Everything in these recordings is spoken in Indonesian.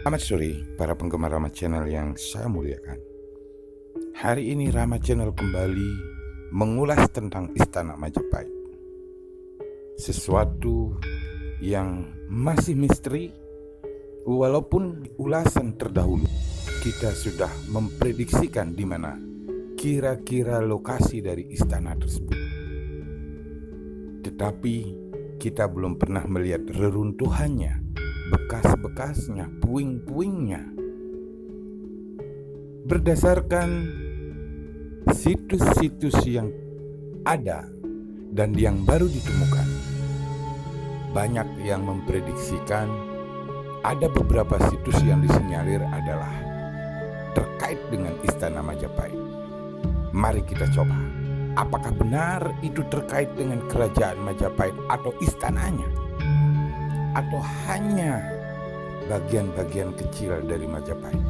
Selamat sore para penggemar Rama Channel yang saya muliakan. Hari ini Rama Channel kembali mengulas tentang Istana Majapahit. Sesuatu yang masih misteri, walaupun ulasan terdahulu kita sudah memprediksikan di mana kira-kira lokasi dari istana tersebut. Tetapi kita belum pernah melihat reruntuhannya, bekas-bekasnya, puing-puingnya. Berdasarkan situs-situs yang ada dan yang baru ditemukan, banyak yang memprediksikan ada beberapa situs yang disinyalir adalah terkait dengan Istana Majapahit. Mari kita coba, apakah benar itu terkait dengan kerajaan Majapahit atau istananya, atau hanya bagian-bagian kecil dari Majapahit.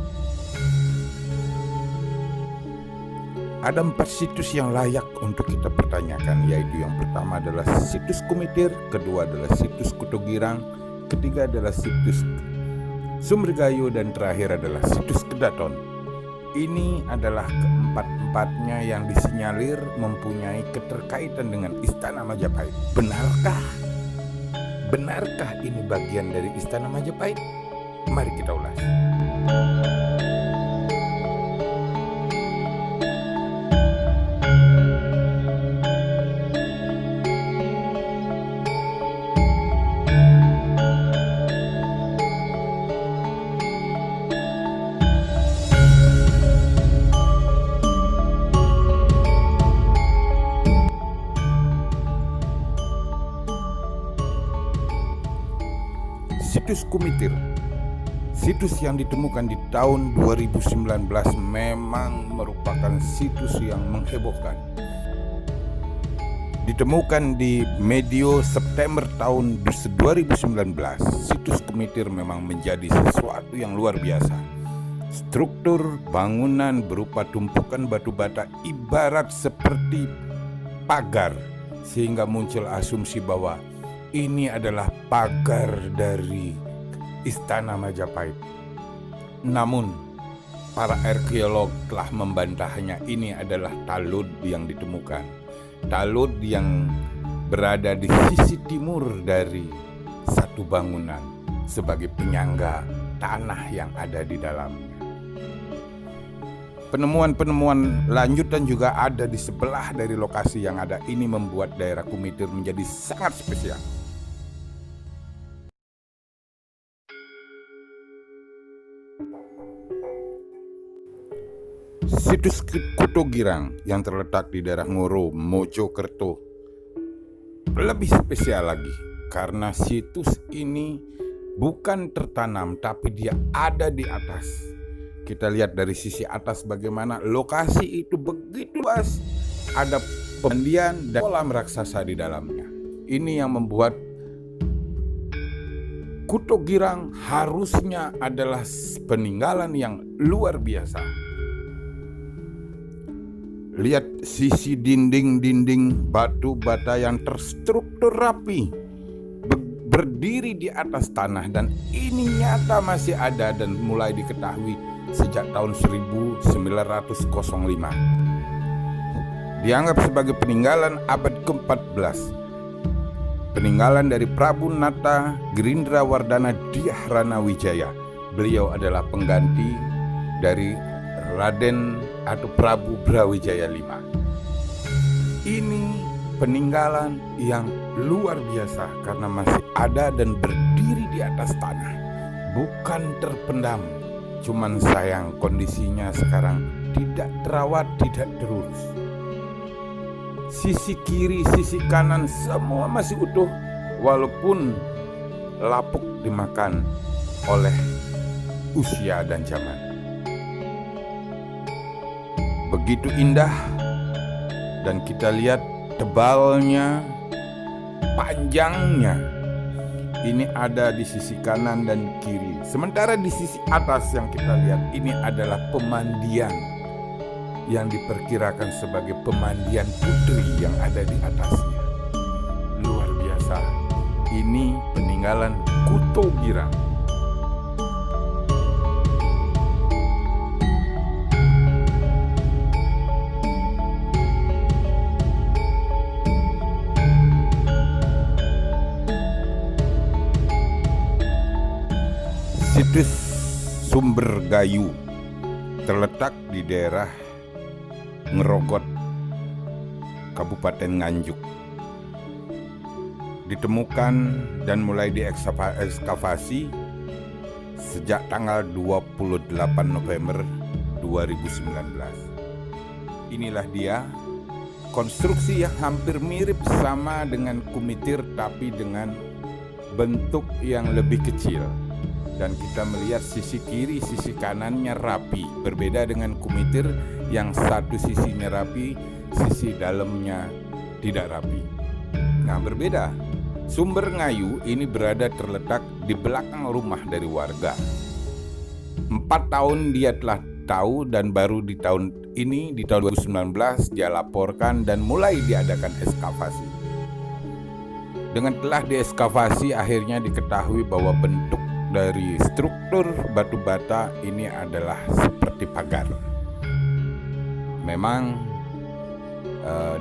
Ada 4 situs yang layak untuk kita pertanyakan, yaitu yang pertama adalah situs Kumitir, kedua adalah situs Kutogirang, ketiga adalah situs Sumbergayo, dan terakhir adalah situs Kedaton. Ini adalah keempat-empatnya yang disinyalir mempunyai keterkaitan dengan Istana Majapahit. Benarkah? Benarkah ini bagian dari Istana Majapahit? Mari kita ulas. Situs Kumitir, situs yang ditemukan di tahun 2019, memang merupakan situs yang menghebohkan. Ditemukan di medio September tahun 2019, situs Kumitir memang menjadi sesuatu yang luar biasa. Struktur bangunan berupa tumpukan batu bata ibarat seperti pagar, sehingga muncul asumsi bahwa ini adalah pagar dari Istana Majapahit. Namun para arkeolog telah membantahnya. Ini adalah talud yang ditemukan, talud yang berada di sisi timur dari satu bangunan sebagai penyangga tanah yang ada di dalamnya. Penemuan-penemuan lanjutan juga ada di sebelah dari lokasi yang ada. Ini membuat daerah Kumitir menjadi sangat spesial. Situs Kutogirang yang terletak di daerah Ngoro, Mojokerto, lebih spesial lagi karena situs ini bukan tertanam tapi dia ada di atas. Kita lihat dari sisi atas bagaimana lokasi itu begitu luas, ada pemandian dan kolam raksasa di dalamnya. Ini yang membuat Kutogirang harusnya adalah peninggalan yang luar biasa. Lihat sisi dinding-dinding batu bata yang terstruktur rapi, berdiri di atas tanah, dan ini nyata masih ada dan mulai diketahui sejak tahun 1905. Dianggap sebagai peninggalan abad ke-14. Peninggalan dari Prabu Nata Gerindrawardana Dyahrana Wijaya. Beliau adalah pengganti dari Raden atau Prabu Brawijaya V. Ini peninggalan yang luar biasa karena masih ada dan berdiri di atas tanah, bukan terpendam. Cuman sayang kondisinya sekarang tidak terawat, tidak terurus. Sisi kiri, sisi kanan semua masih utuh, walaupun lapuk dimakan oleh usia dan zaman. Begitu indah, dan kita lihat tebalnya, panjangnya. Ini ada di sisi kanan dan kiri. Sementara di sisi atas yang kita lihat ini adalah pemandian yang diperkirakan sebagai pemandian putri yang ada di atasnya. Luar biasa. Ini peninggalan Kutogirang. Situs Sumber Gayu terletak di daerah Ngerogot, Kabupaten Nganjuk. Ditemukan dan mulai diekskavasi sejak tanggal 28 November 2019. Inilah dia, konstruksi yang hampir mirip sama dengan kumitir tapi dengan bentuk yang lebih kecil. Dan kita melihat sisi kiri, sisi kanannya rapi. Berbeda dengan kumitir yang satu sisinya rapi, sisi dalamnya tidak rapi. Nah, berbeda. Sumber Ngayu ini berada terletak di belakang rumah dari warga. 4 tahun dia telah tahu dan baru di tahun ini, di tahun 2019 dia laporkan dan mulai diadakan ekskavasi. Dengan telah diekskavasi akhirnya diketahui bahwa bentuk dari struktur batu bata ini adalah seperti pagar. Memang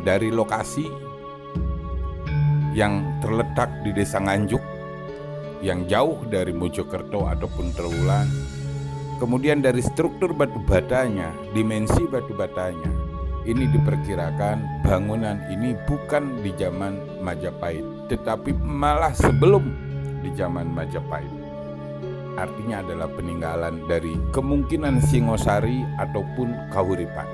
dari lokasi yang terletak di Desa Nganjuk yang jauh dari Mojokerto ataupun Trowulan, kemudian dari struktur batu batanya, dimensi batu batanya, ini diperkirakan bangunan ini bukan di zaman Majapahit, tetapi malah sebelum di zaman Majapahit. Artinya adalah peninggalan dari kemungkinan Singosari ataupun Kahuripan.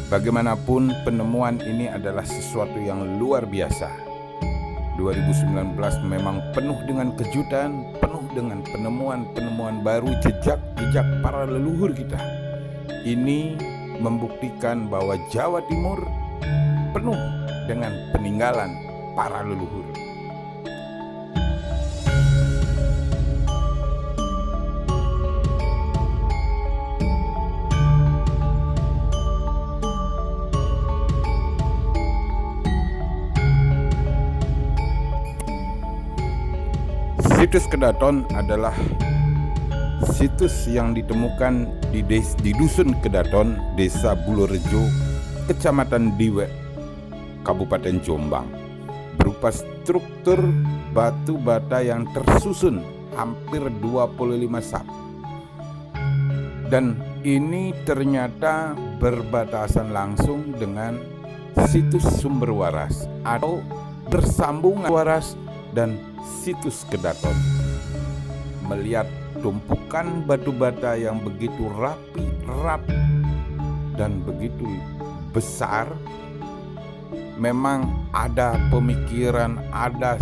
Bagaimanapun penemuan ini adalah sesuatu yang luar biasa. 2019 memang penuh dengan kejutan, penuh dengan penemuan-penemuan baru, jejak-jejak para leluhur kita. Ini membuktikan bahwa Jawa Timur penuh dengan peninggalan para leluhur. Situs Kedaton adalah situs yang ditemukan di Dusun Kedaton, Desa Bulorejo, Kecamatan Diwek, Kabupaten Jombang, berupa struktur batu bata yang tersusun hampir 25 sap. Dan ini ternyata berbatasan langsung dengan situs Sumber Waras atau bersambungan Waras dan situs Kedaton. Melihat tumpukan batu bata yang begitu rapi dan begitu besar, memang ada pemikiran, ada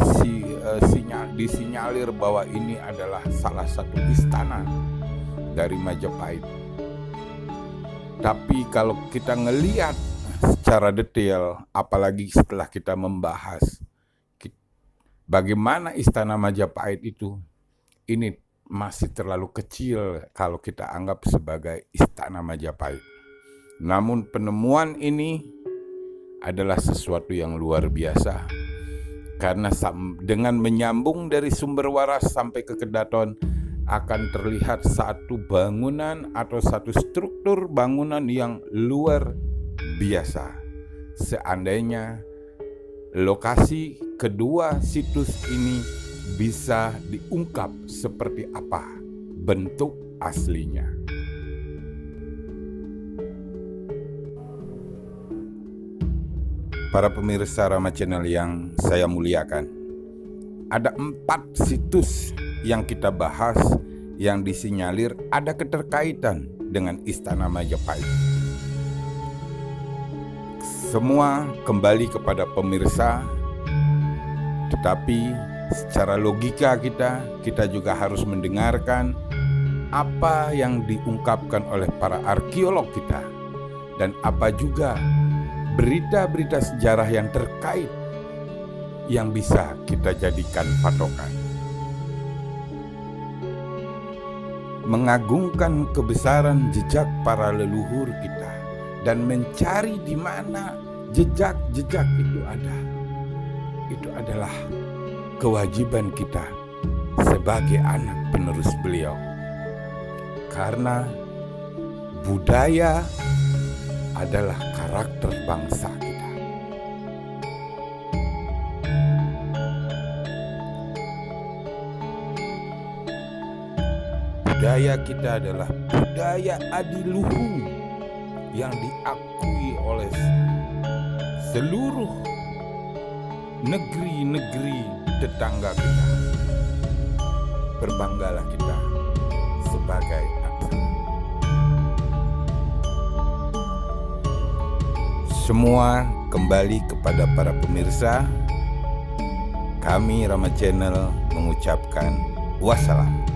disinyalir bahwa ini adalah salah satu istana dari Majapahit. Tapi kalau kita ngelihat secara detail, apalagi setelah kita membahas bagaimana istana Majapahit itu, ini masih terlalu kecil kalau kita anggap sebagai istana Majapahit. Namun penemuan ini adalah sesuatu yang luar biasa, karena dengan menyambung dari Sumber Waras sampai ke Kedaton akan terlihat satu bangunan atau satu struktur bangunan yang luar biasa. Seandainya lokasi kedua situs ini bisa diungkap seperti apa bentuk aslinya. Para pemirsa Rama Channel yang saya muliakan, ada 4 situs yang kita bahas yang disinyalir ada keterkaitan dengan Istana Majapahit. Semua kembali kepada pemirsa, tetapi secara logika kita juga harus mendengarkan apa yang diungkapkan oleh para arkeolog kita dan apa juga berita-berita sejarah yang terkait yang bisa kita jadikan patokan. Mengagungkan kebesaran jejak para leluhur kita dan mencari di mana jejak-jejak itu ada. Itu adalah kewajiban kita sebagai anak penerus beliau. Karena budaya adalah karakter bangsa kita. budaya kita adalah budaya adiluhung yang diakui oleh seluruh negeri-negeri tetangga kita. Berbanggalah kita sebagai bangsa. Semua kembali kepada para pemirsa. Kami Rama Channel mengucapkan wassalam.